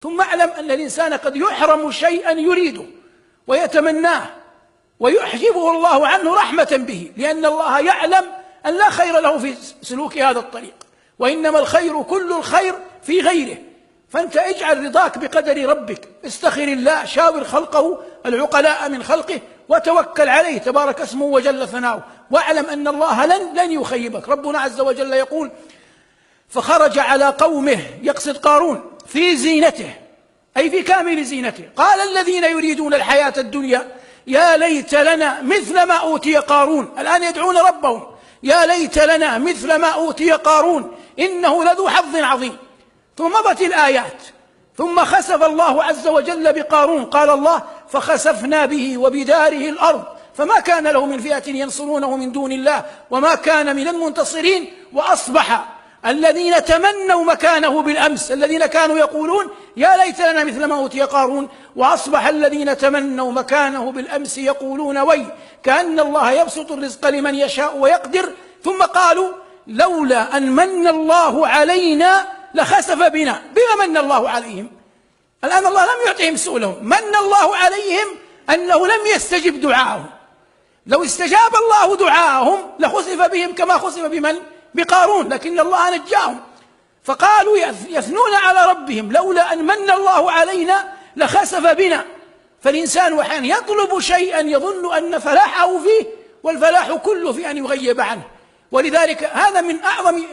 ثم اعلم أن الإنسان قد يحرم شيئا يريده ويتمناه ويحجبه الله عنه رحمة به، لأن الله يعلم أن لا خير له في سلوك هذا الطريق، وإنما الخير كل الخير في غيره. فأنت اجعل رضاك بقدر ربك، استخر الله، شاور خلقه العقلاء من خلقه وتوكل عليه تبارك اسمه وجل ثناؤه، واعلم أن الله لن يخيبك. ربنا عز وجل يقول: فخرج على قومه، يقصد قارون، في زينته، أي في كامل زينته. قال الذين يريدون الحياة الدنيا يا ليت لنا مثل ما أوتي قارون. الآن يدعون ربهم: يا ليت لنا مثل ما أوتي قارون إنه لذو حظ عظيم. ثم مضت الآيات، ثم خسف الله عز وجل بقارون. قال الله: فخسفنا به وبداره الأرض فما كان له من فئة ينصرونه من دون الله وما كان من المنتصرين. وأصبح الذين تمنوا مكانه بالأمس، الذين كانوا يقولون يا ليت لنا مثل ما أوتي قارون، وأصبح الذين تمنوا مكانه بالأمس يقولون وي كأن الله يبسط الرزق لمن يشاء ويقدر. ثم قالوا لولا أن من الله علينا لخسف بنا. بما من الله عليهم؟ الآن الله لم يعطيهم سؤلهم، من الله عليهم أنه لم يستجب دعاءهم. لو استجاب الله دعاءهم لخسف بهم كما خسف بمن؟ بقارون، لكن الله نجاهم. فقالوا يثنون على ربهم لولا أن من الله علينا لخسف بنا. فالإنسان وحين يطلب شيئا يظن أن فلاحه فيه، والفلاح كله في أن يغيب عنه. ولذلك هذا من أعظم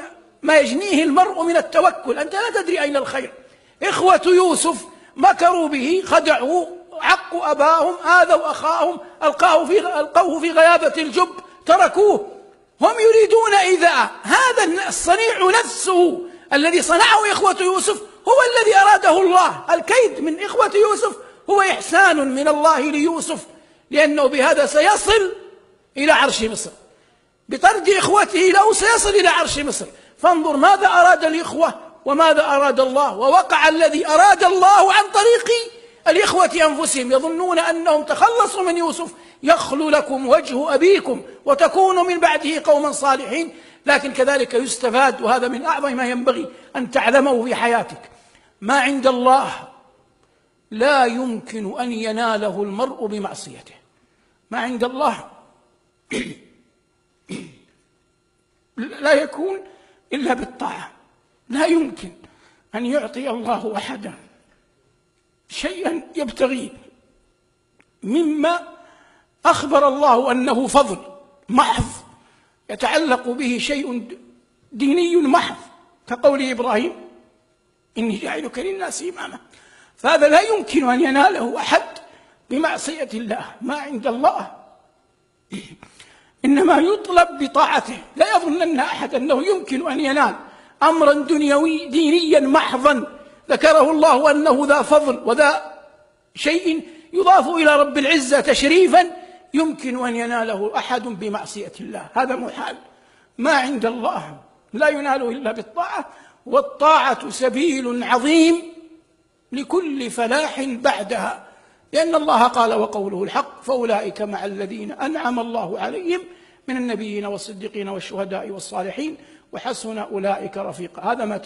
ما يجنيه المرء من التوكل، أنت لا تدري أين الخير. إخوة يوسف مكروا به، خدعوا، عقوا أباهم، آذوا أخاهم، ألقوه في غيابة الجب، تركوه. هم يريدون إيذاء. هذا الصنيع نفسه الذي صنعه إخوة يوسف هو الذي أراده الله. الكيد من إخوة يوسف هو إحسان من الله ليوسف، لأنه بهذا سيصل إلى عرش مصر. بطرد إخوته له سيصل إلى عرش مصر. فانظر ماذا أراد الإخوة وماذا أراد الله. ووقع الذي أراد الله عن طريق الإخوة أنفسهم. يظنون أنهم تخلصوا من يوسف، يخلو لكم وجه أبيكم وتكونوا من بعده قوما صالحين. لكن كذلك يستفاد، وهذا من أعظم ما ينبغي أن تعلمه في حياتك: ما عند الله لا يمكن أن يناله المرء بمعصيته. ما عند الله لا يكون إلا بالطاعة. لا يمكن أن يعطي الله أحدا شيئا يبتغيه مما أخبر الله أنه فضل محض يتعلق به شيء ديني محض، كقول إبراهيم: إني جاعلك للناس إماما. فهذا لا يمكن أن يناله أحد بمعصية الله. ما عند الله إنما يطلب بطاعته. لا يظنن أحد أنه يمكن أن ينال أمرا دنيوي دينيا محضا ذكره الله أنه ذا فضل وذا شيء يضاف إلى رب العزة تشريفا يمكن أن يناله أحد بمعصية الله. هذا محال. ما عند الله لا يناله إلا بالطاعة، والطاعة سبيل عظيم لكل فلاح بعدها، لأن الله قال: وقوله الحق فأولئك مع الذين أنعم الله عليهم من النبيين والصديقين والشهداء والصالحين وحسن أولئك رفيقا. هذا ما